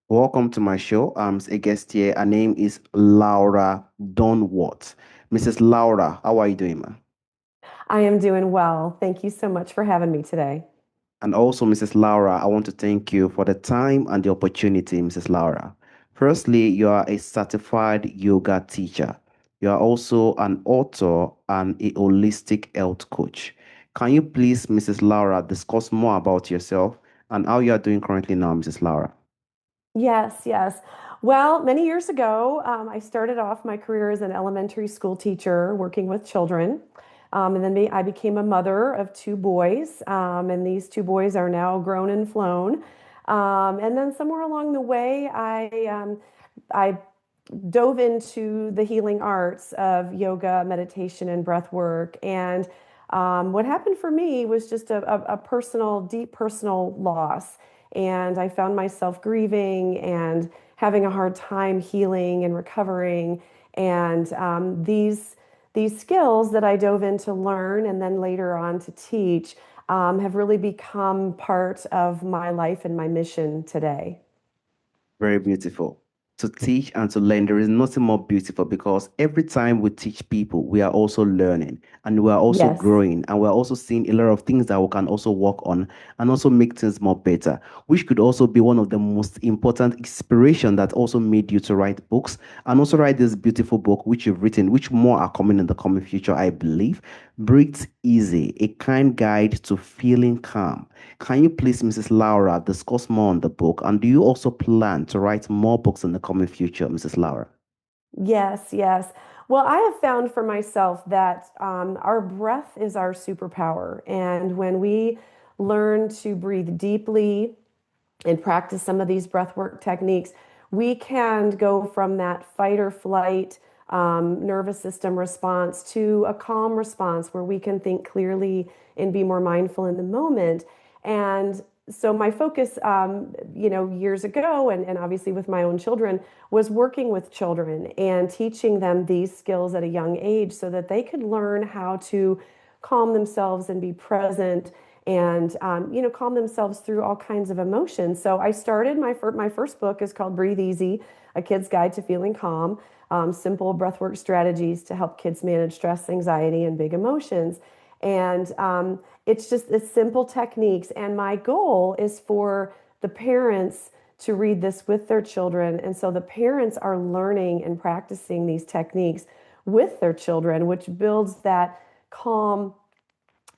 Welcome to my show. I'm a guest here. Her name is Laura Dunworth. Mrs. Laura, how are you doing, ma? I am doing well. Thank you so much for having me today. And also, Mrs. Laura, I want to thank you for the time and the opportunity, Mrs. Laura. Firstly, you are a certified yoga teacher. You are also an author and a holistic health coach. Can you please, Mrs. Laura, discuss more about yourself and how you are doing currently now, Mrs. Laura? Yes, yes. Well, many years ago, I started off my career as an elementary school teacher working with children. And then I became a mother of two boys, and these two boys are now grown and flown. And then somewhere along the way, I dove into the healing arts of yoga, meditation, and breath work. And what happened for me was just a personal, deep personal loss. And I found myself grieving and having a hard time healing and recovering. And these skills that I dove in to learn and then later on to teach have really become part of my life and my mission today. Very beautiful. To teach and to learn, there is nothing more beautiful because every time we teach people, we are also learning and we are also Yes. growing and we're also seeing a lot of things that we can also work on and also make things more better, which could also be one of the most important inspiration that also made you to write books and also write this beautiful book which you've written, which more are coming in the coming future, I believe. Breathe Easy, a kind guide to feeling calm. Can you please, Mrs. Laura, discuss more on the book? And do you also plan to write more books in the coming future, Mrs. Laura? Yes, yes. Well, I have found for myself that our breath is our superpower. And when we learn to breathe deeply and practice some of these breath work techniques, we can go from that fight or flight nervous system response to a calm response where we can think clearly and be more mindful in the moment. And so my focus, years ago, and obviously with my own children, was working with children and teaching them these skills at a young age so that they could learn how to calm themselves and be present and calm themselves through all kinds of emotions. So I started my first book is called Breathe Easy: A Kid's Guide to Feeling Calm. Simple breathwork strategies to help kids manage stress, anxiety, and big emotions. And it's simple techniques. And my goal is for the parents to read this with their children. And so the parents are learning and practicing these techniques with their children, which builds that calm,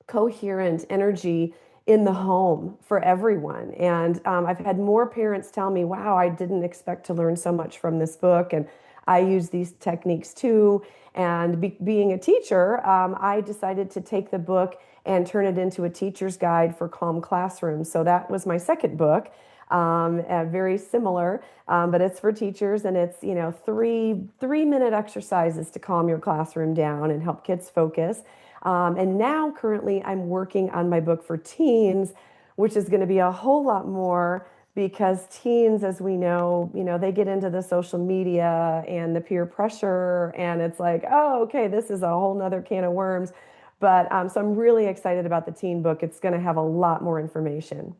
coherent energy in the home for everyone. And I've had more parents tell me, wow, I didn't expect to learn so much from this book. And I use these techniques too. And being a teacher, I decided to take the book and turn it into a teacher's guide for calm classrooms. So that was my second book. Very similar, but it's for teachers, and it's three-minute exercises to calm your classroom down and help kids focus. And now, currently, I'm working on my book for teens, which is going to be a whole lot more because teens, as we know, they get into the social media and the peer pressure, and it's like, oh, okay, this is a whole nother can of worms. But so I'm really excited about the teen book. It's going to have a lot more information.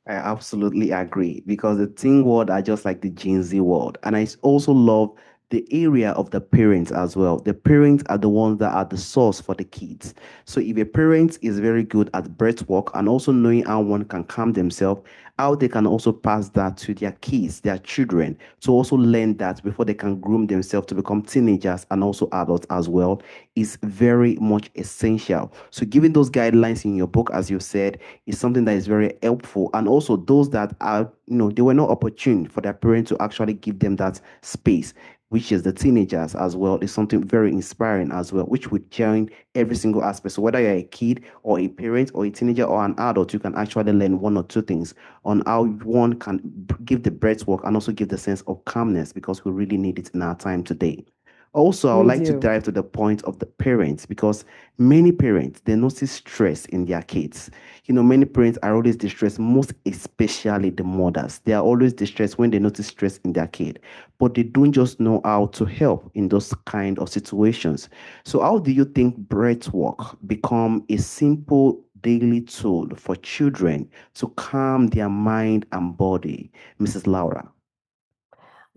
I absolutely agree because the teen world are just like the Gen Z world. And I also love the area of the parents as well. The parents are the ones that are the source for the kids. So if a parent is very good at breath work and also knowing how one can calm themselves, how they can also pass that to their kids, their children, to also learn that before they can groom themselves to become teenagers and also adults as well, is very much essential. So giving those guidelines in your book, as you said, is something that is very helpful. And also those that are, they were not opportune for their parents to actually give them that space, which is the teenagers as well, is something very inspiring as well, which would join every single aspect. So whether you're a kid or a parent or a teenager or an adult, you can actually learn one or two things on how one can give the breath work and also give the sense of calmness because we really need it in our time today. Also, I would We like to do. dive to the point of the parents because many parents they notice stress in their kids. Many parents are always distressed, most especially the mothers. They are always distressed when they notice stress in their kid, but they don't just know how to help in those kind of situations. So, how do you think breath work become a simple daily tool for children to calm their mind and body, Mrs. Laura?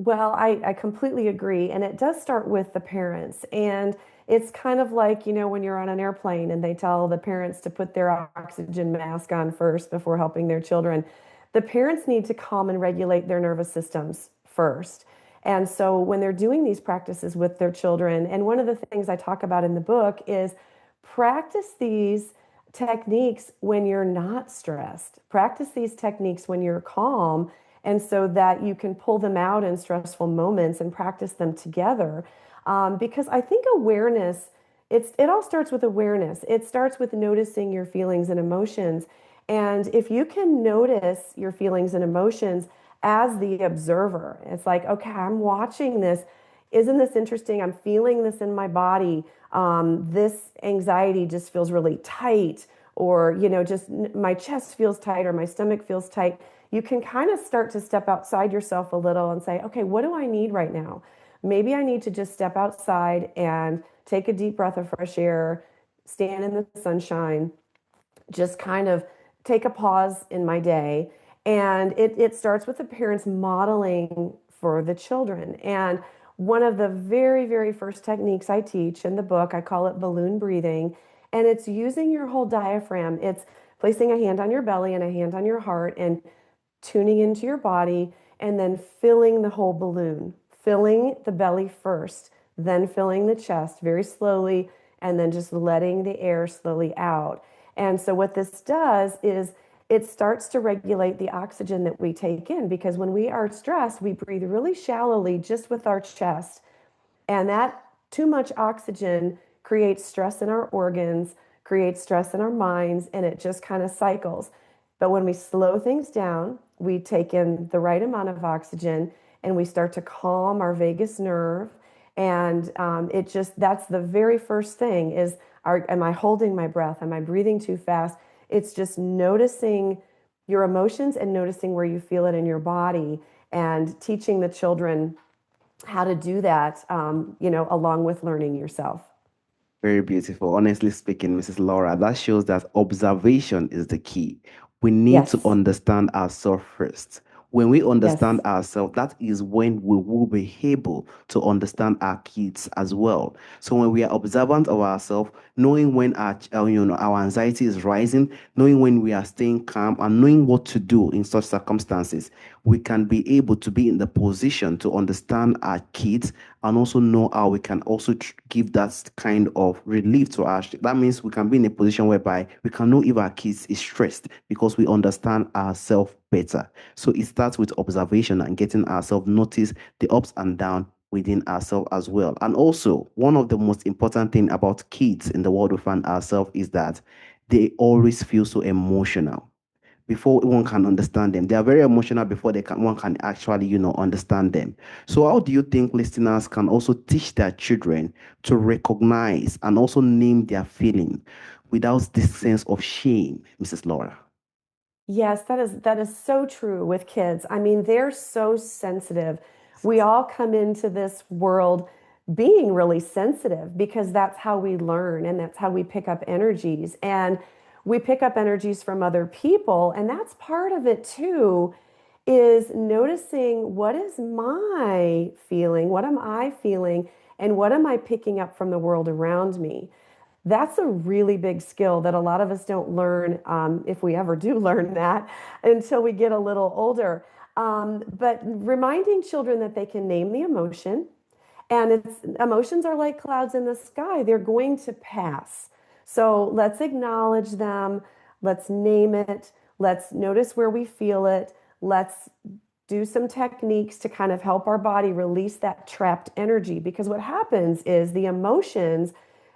Well, I completely agree. And it does start with the parents. And it's kind of like, when you're on an airplane and they tell the parents to put their oxygen mask on first before helping their children. The parents need to calm and regulate their nervous systems first. And so when they're doing these practices with their children, and one of the things I talk about in the book is practice these techniques when you're not stressed. Practice these techniques when you're calm and so that you can pull them out in stressful moments and practice them together. Because I think awareness, it all starts with awareness. It starts with noticing your feelings and emotions. And if you can notice your feelings and emotions as the observer, it's like, okay, I'm watching this. Isn't this interesting? I'm feeling this in my body. This anxiety just feels really tight, or, just my chest feels tight or my stomach feels tight. You can kind of start to step outside yourself a little and say, okay, what do I need right now? Maybe I need to just step outside and take a deep breath of fresh air, stand in the sunshine, just kind of take a pause in my day. And it starts with the parents modeling for the children. And one of the very, very first techniques I teach in the book, I call it balloon breathing. And it's using your whole diaphragm. It's placing a hand on your belly and a hand on your heart and tuning into your body and then filling the whole balloon, filling the belly first, then filling the chest very slowly, and then just letting the air slowly out. And so, what this does is it starts to regulate the oxygen that we take in because when we are stressed, we breathe really shallowly just with our chest. And that too much oxygen creates stress in our organs, creates stress in our minds, and it just kind of cycles. But when we slow things down, we take in the right amount of oxygen and we start to calm our vagus nerve. And that's the very first thing is, am I holding my breath? Am I breathing too fast? It's just noticing your emotions and noticing where you feel it in your body and teaching the children how to do that, along with learning yourself. Very beautiful. Honestly speaking, Mrs. Laura, that shows that observation is the key. We need to Yes, understand ourselves first. When we understand yes. ourselves, that is when we will be able to understand our kids as well. So when we are observant of ourselves, knowing when our anxiety is rising, knowing when we are staying calm, and knowing what to do in such circumstances, we can be able to be in the position to understand our kids and also know how we can also give that kind of relief to our. That means we can be in a position whereby we can know if our kids is stressed because we understand ourselves better. So it starts with observation and getting ourselves notice the ups and downs within ourselves as well. And also, one of the most important thing about kids in the world we find ourselves is that they always feel so emotional before one can understand them. They are very emotional before one can actually, understand them. So how do you think listeners can also teach their children to recognize and also name their feeling without this sense of shame, Mrs. Laura? Yes, that is so true with kids. I mean, they're so sensitive. We all come into this world being really sensitive because that's how we learn and that's how we pick up energies. And we pick up energies from other people, and that's part of it too, is noticing what is my feeling, what am I feeling, and what am I picking up from the world around me. That's a really big skill that a lot of us don't learn, if we ever do learn that, until we get a little older. But reminding children that they can name the emotion, and emotions are like clouds in the sky, they're going to pass. So let's acknowledge them, let's name it, let's notice where we feel it, let's do some techniques to kind of help our body release that trapped energy. Because what happens is the emotions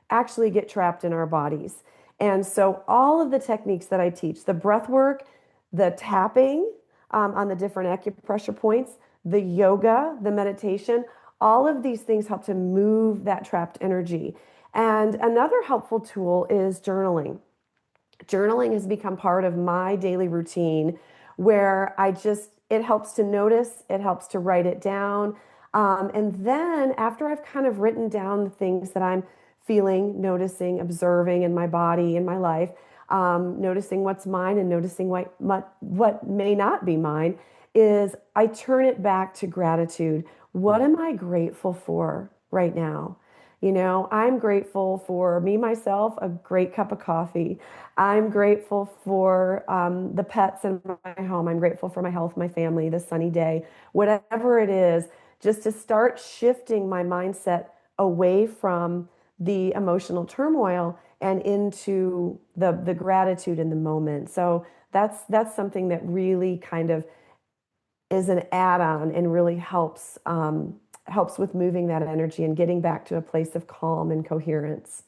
actually get trapped in our bodies. And so, all of the techniques that I teach, the breath work, the tapping on the different acupressure points, the yoga, the meditation, all of these things help to move that trapped energy. And another helpful tool is journaling. Journaling has become part of my daily routine where it helps to notice, it helps to write it down. And then after I've kind of written down the things that I'm feeling, noticing, observing in my body, in my life, noticing what's mine and noticing what may not be mine, is I turn it back to gratitude. What am I grateful for right now? I'm grateful for me, myself, a great cup of coffee. I'm grateful for the pets in my home. I'm grateful for my health, my family, the sunny day, whatever it is, just to start shifting my mindset away from the emotional turmoil and into the gratitude in the moment. So that's something that really kind of is an add-on and really helps with moving that energy and getting back to a place of calm and coherence.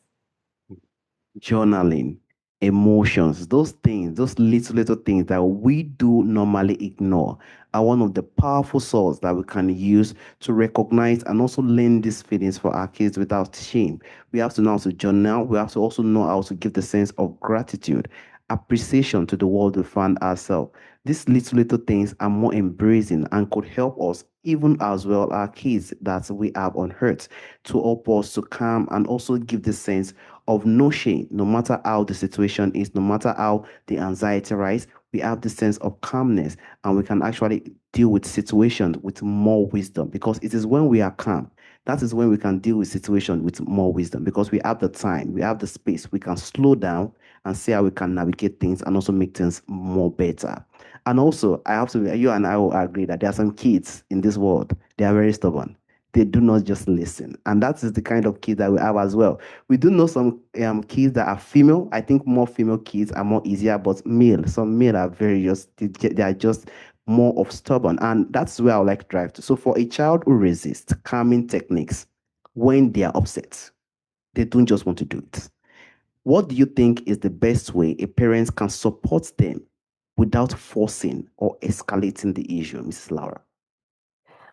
Journaling, emotions, those things, those little things that we do normally ignore are one of the powerful sources that we can use to recognize and also learn these feelings for our kids without shame. We have to know how to journal. We have to also know how to give the sense of gratitude, appreciation to the world we find ourselves. These little things are more embracing and could help us, even as well our kids that we have on earth, to help us to calm and also give the sense of no shame, no matter how the situation is, no matter how the anxiety rise, we have the sense of calmness and we can actually deal with situations with more wisdom because it is when we are calm. That is when we can deal with situations with more wisdom because we have the time, we have the space, we can slow down and see how we can navigate things and also make things more better. And also, I have to, you and I will agree that there are some kids in this world, they are very stubborn. They do not just listen. And that is the kind of kids that we have as well. We do know some kids that are female. I think more female kids are more easier, but male, some male are very just they are just more of stubborn, and that's where I would like to drive to. So for a child who resists calming techniques when they are upset, they don't just want to do it. What do you think is the best way a parent can support them without forcing or escalating the issue, Mrs. Laura?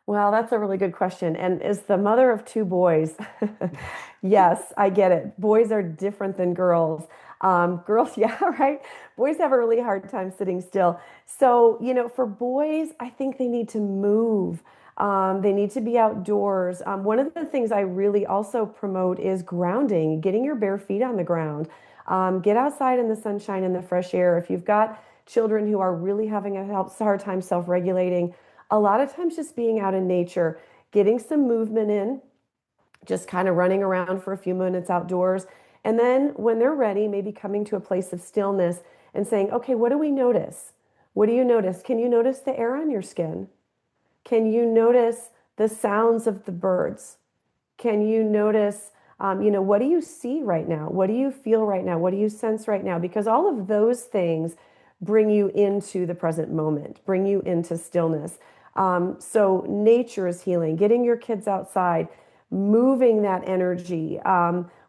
Well, that's a really good question. And as the mother of two boys, yes, I get it. Boys are different than girls. Girls, yeah, right. Boys have a really hard time sitting still. So, for boys, I think they need to move. They need to be outdoors. One of the things I really also promote is grounding, getting your bare feet on the ground. Get outside in the sunshine and the fresh air. If you've got children who are really having a hard time self-regulating, a lot of times just being out in nature, getting some movement in, just kind of running around for a few minutes outdoors. And then when they're ready, maybe coming to a place of stillness and saying, okay, what do we notice? What do you notice? Can you notice the air on your skin? Can you notice the sounds of the birds? Can you notice, what do you see right now? What do you feel right now? What do you sense right now? Because all of those things bring you into the present moment, bring you into stillness. So nature is healing, getting your kids outside, moving that energy.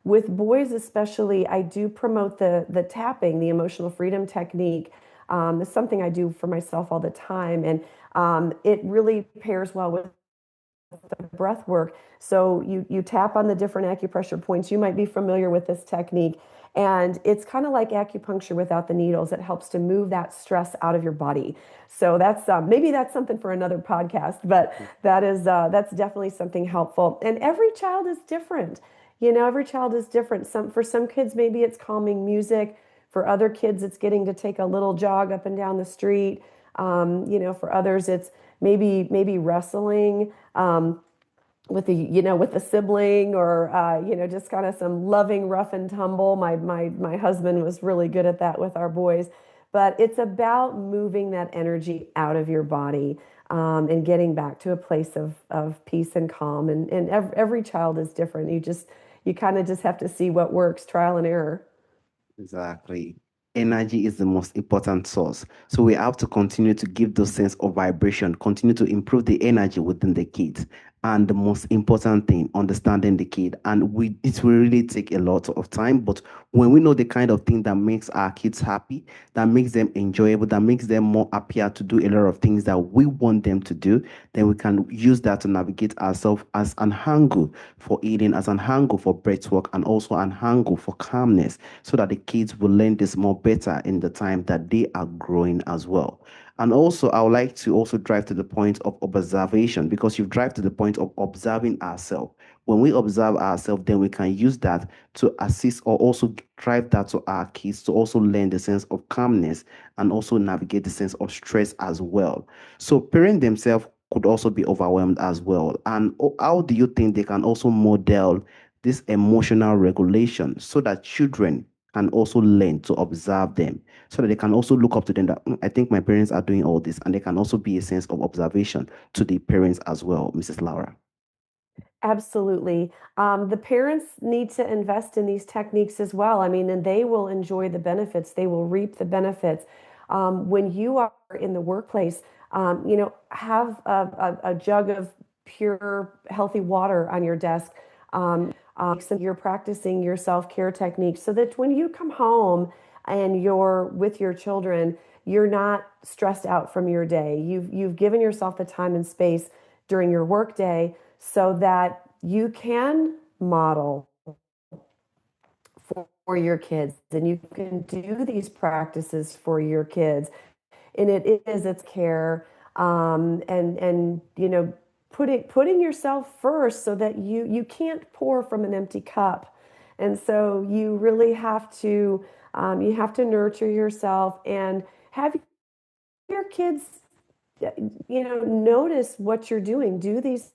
With boys especially, I do promote the tapping, the emotional freedom technique. It's something I do for myself all the time, and it really pairs well with the breath work. So you tap on the different acupressure points. You might be familiar with this technique. And it's kind of like acupuncture without the needles. It helps to move that stress out of your body. So that's maybe that's something for another podcast, but that's definitely something helpful. And every child is different. Every child is different. For some kids, maybe it's calming music. For other kids, it's getting to take a little jog up and down the street. For others, it's maybe wrestling with the sibling, or just kind of some loving rough and tumble. My husband was really good at that with our boys. But it's about moving that energy out of your body, and getting back to a place of peace and calm. And every child is different. You kind of just have to see what works, trial and error. Exactly. Energy is the most important source. So we have to continue to give those sense of vibration, continue to improve the energy within the kids. And the most important thing, understanding the kid. And it will really take a lot of time. But when we know the kind of thing that makes our kids happy, that makes them enjoyable, that makes them more happier to do a lot of things that we want them to do, then we can use that to navigate ourselves as an angle for eating, as an angle for breath work, and also an angle for calmness so that the kids will learn this more better in the time that they are growing as well. And also, I would like to also drive to the point of observation because you've drive to the point of observing ourselves. When we observe ourselves, then we can use that to assist or also drive that to our kids to also learn the sense of calmness and also navigate the sense of stress as well. So parents themselves could also be overwhelmed as well. And how do you think they can also model this emotional regulation so that children can also learn to observe them, so that they can also look up to them that I think my parents are doing all this, and they can also be a sense of observation to the parents as well, Mrs. Laura. Absolutely. The parents need to invest in these techniques as well. I mean, and they will enjoy the benefits, they will reap the benefits. When you are in the workplace, have a jug of pure, healthy water on your desk. So you're practicing your self-care techniques so that when you come home and you're with your children, you're not stressed out from your day. You've given yourself the time and space during your workday so that you can model for your kids and you can do these practices for your kids. And it's care, and putting yourself first so that you can't pour from an empty cup. And so you have to nurture yourself and have your kids notice what you're doing. Do these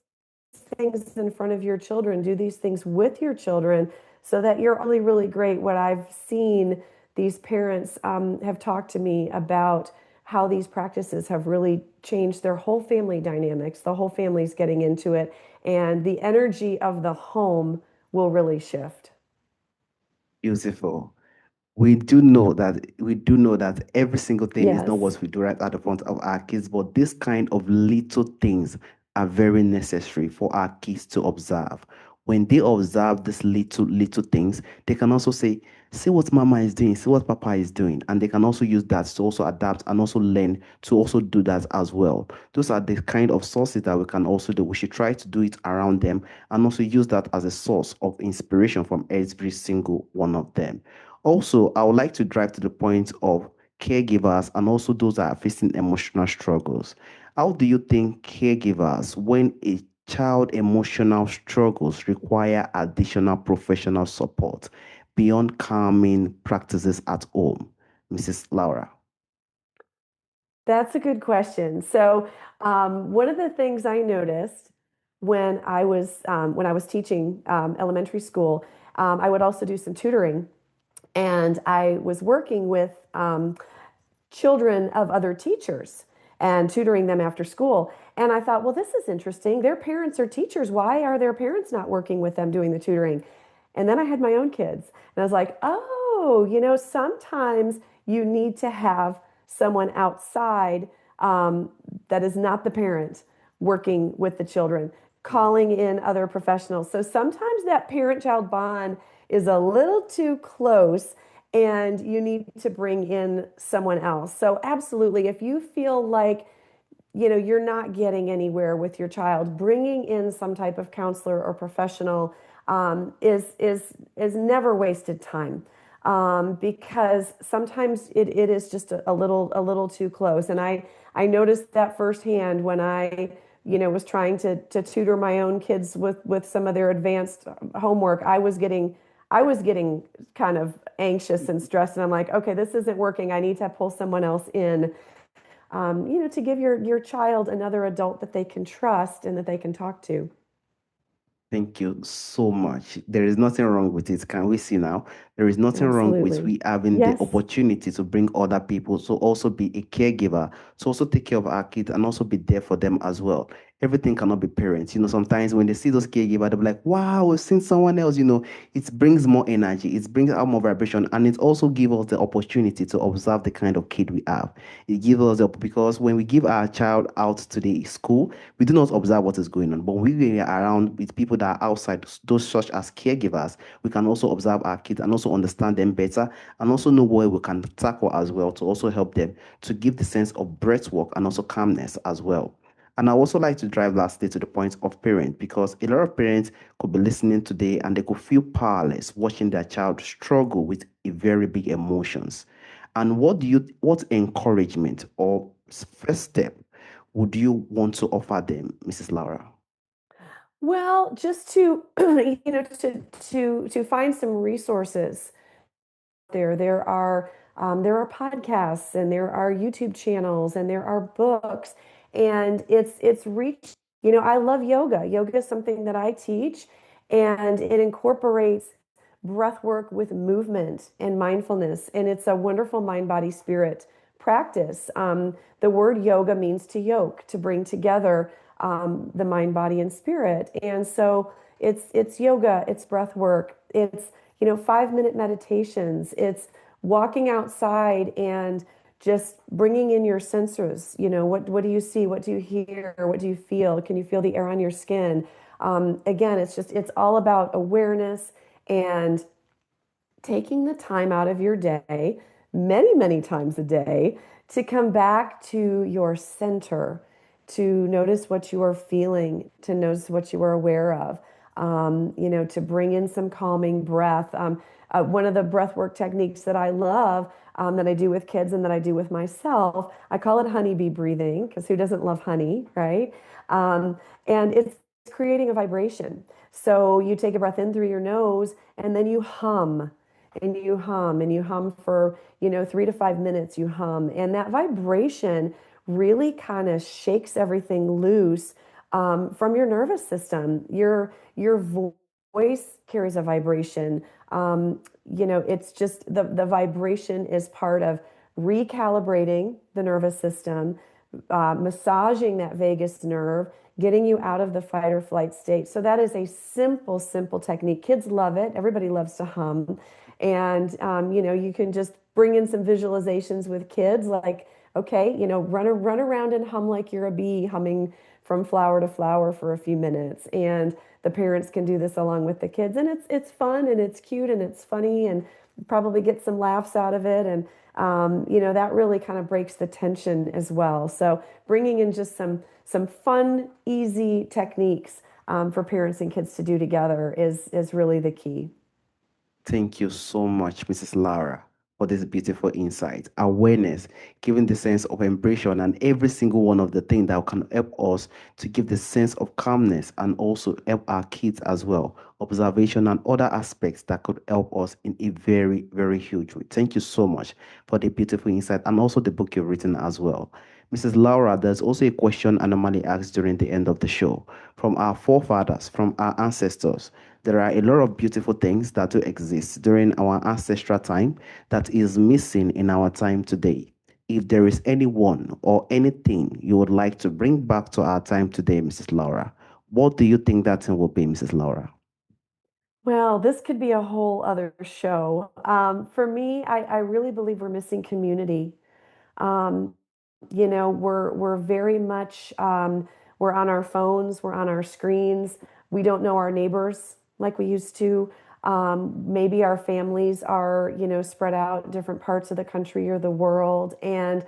things in front of your children, do these things with your children so that you're really, really great. What I've seen, these parents have talked to me about how these practices have really changed their whole family dynamics. The whole family's getting into it, and the energy of the home will really shift. Beautiful. We do know that every single thing is not Yes. what we do right at the front of our kids, but this kind of little things are very necessary for our kids to observe. When they observe these little things, they can also say, see what mama is doing, see what papa is doing, and they can also use that to also adapt and also learn to also do that as well. Those are the kind of sources that we can also do. We should try to do it around them and also use that as a source of inspiration from every single one of them. Also, I would like to drive to the point of caregivers and also those that are facing emotional struggles. How do you think caregivers, when a child emotional struggles, require additional professional support beyond calming practices at home? Mrs. Laura. That's a good question. So, one of the things I noticed when I was teaching elementary school, I would also do some tutoring, and I was working with children of other teachers and tutoring them after school. And I thought, well, this is interesting. Their parents are teachers. Why are their parents not working with them doing the tutoring? And then I had my own kids. And I was like, oh, sometimes you need to have someone outside that is not the parent working with the children, calling in other professionals. So sometimes that parent child bond is a little too close and you need to bring in someone else. So absolutely, if you feel like you're not getting anywhere with your child, bringing in some type of counselor or professional is never wasted time, because sometimes it is just a little too close. And I noticed that firsthand when I was trying to tutor my own kids with some of their advanced homework. I was getting kind of anxious and stressed, and I'm like, okay, this isn't working. I need to pull someone else in, to give your child another adult that they can trust and that they can talk to. Thank you so much. There is nothing wrong with it. Can we see now? There is nothing wrong with Absolutely. we having the Yes. opportunity to bring other people to also be a caregiver, to also take care of our kids and also be there for them as well. Everything cannot be parents. Sometimes when they see those caregivers, they'll be like, wow, we've seen someone else. It brings more energy, it brings out more vibration, and it also gives us the opportunity to observe the kind of kid we have. It gives us the, because when we give our child out to the school, we do not observe what is going on. But when we are around with people that are outside, those such as caregivers, we can also observe our kids and also understand them better and also know where we can tackle as well to also help them to give the sense of breath work and also calmness as well. And I also like to drive lastly to the point of parent because a lot of parents could be listening today and they could feel powerless watching their child struggle with a very big emotions. And what encouragement or first step would you want to offer them, Mrs. Laura? Well, just to to find some resources there. There are podcasts and there are YouTube channels and there are books, and it's reach. I love yoga. Yoga is something that I teach, and it incorporates breath work with movement and mindfulness, and it's a wonderful mind, body, spirit practice. The word yoga means to yoke, to bring together the mind, body, and spirit, and so it's yoga, it's breath work, it's 5-minute meditations. It's walking outside and just bringing in your senses. What do you see? What do you hear? What do you feel? Can you feel the air on your skin? Again, it's all about awareness and taking the time out of your day, many, many times a day, to come back to your center, to notice what you are feeling, to notice what you are aware of, to bring in some calming breath. One of the breath work techniques that I love, that I do with kids and that I do with myself, I call it honeybee breathing, because who doesn't love honey, right? And it's creating a vibration. So you take a breath in through your nose and then you hum and you hum and you hum for 3 to 5 minutes. You hum, and that vibration really kind of shakes everything loose from your nervous system. Your voice carries a vibration. It's just the vibration is part of recalibrating the nervous system, massaging that vagus nerve, getting you out of the fight or flight state. So that is a simple, simple technique. Kids love it. Everybody loves to hum. And, you can just bring in some visualizations with kids like, okay, run around and hum like you're a bee humming from flower to flower for a few minutes. And the parents can do this along with the kids. And it's fun and it's cute and it's funny and probably get some laughs out of it. And, that really kind of breaks the tension as well. So bringing in just some fun, easy techniques for parents and kids to do together is really the key. Thank you so much, Mrs. Lara, for this beautiful insight. Awareness, giving the sense of embrace and every single one of the things that can help us to give the sense of calmness and also help our kids as well. Observation and other aspects that could help us in a very, very huge way. Thank you so much for the beautiful insight and also the book you've written as well. Mrs. Laura, there's also a question I normally ask during the end of the show. From our forefathers, from our ancestors, there are a lot of beautiful things that do exist during our ancestral time that is missing in our time today. If there is anyone or anything you would like to bring back to our time today, Mrs. Laura, what do you think that thing will be, Mrs. Laura? Well, this could be a whole other show. For me, I really believe we're missing community. Um, we're very much we're on our phones, we're on our screens. We don't know our neighbors like we used to. Maybe our families are, spread out in different parts of the country or the world, and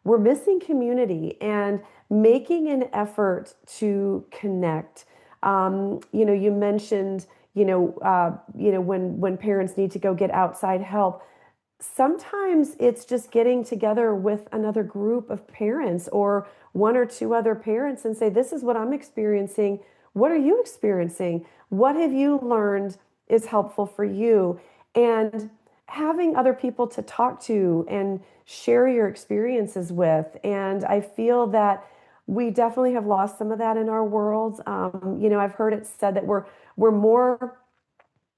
we're missing community and making an effort to connect. You mentioned, when parents need to go get outside help. Sometimes it's just getting together with another group of parents or one or two other parents and say, this is what I'm experiencing. What are you experiencing? What have you learned is helpful for you? And having other people to talk to and share your experiences with. And I feel that we definitely have lost some of that in our world. I've heard it said that we're more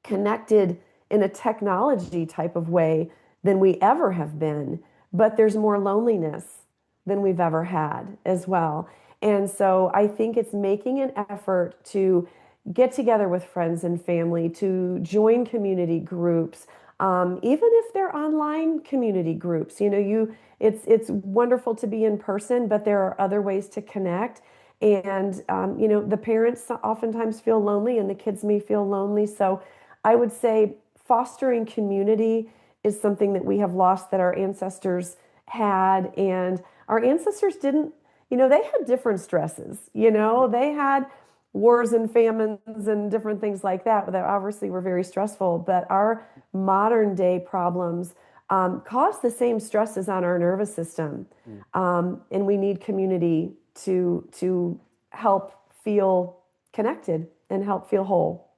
connected in a technology type of way than we ever have been, but there's more loneliness than we've ever had as well. And so I think it's making an effort to get together with friends and family, to join community groups, even if they're online community groups. It's wonderful to be in person, but there are other ways to connect. And the parents oftentimes feel lonely, and the kids may feel lonely. So I would say fostering community is something that we have lost that our ancestors had. And our ancestors didn't, they had different stresses. They had wars and famines and different things like that obviously were very stressful. But our modern day problems cause the same stresses on our nervous system. Mm. And we need community to help feel connected and help feel whole.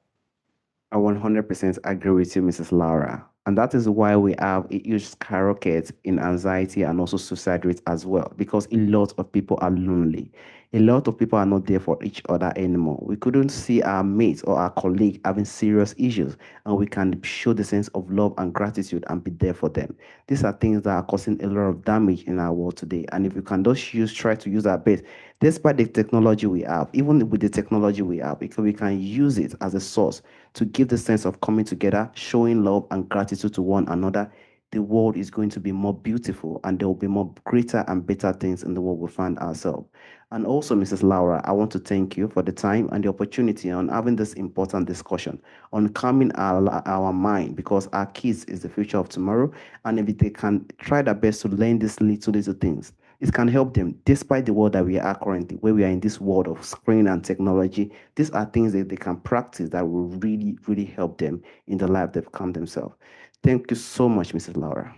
I 100% agree with you, Mrs. Laura. And that is why we have a huge skyrocket in anxiety and also suicide rates as well, because a lot of people are lonely. A lot of people are not there for each other anymore. We couldn't see our mates or our colleague having serious issues, and we can show the sense of love and gratitude and be there for them. These are things that are causing a lot of damage in our world today. And if we can just try to use our best, despite the technology we have, even with the technology we have, because we can use it as a source to give the sense of coming together, showing love and gratitude to one another, the world is going to be more beautiful and there will be more greater and better things in the world we find ourselves. And also, Mrs. Laura, I want to thank you for the time and the opportunity on having this important discussion on calming our mind because our kids is the future of tomorrow. And if they can try their best to learn these little things, it can help them despite the world that we are currently, where we are in this world of screen and technology. These are things that they can practice that will really help them in the life they've come themselves. Thank you so much, Mrs. Laura.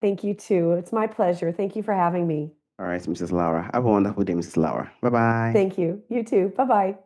Thank you too. It's my pleasure. Thank you for having me. All right, Mrs. Laura. Have a wonderful day, Mrs. Laura. Bye bye. Thank you. You too. Bye bye.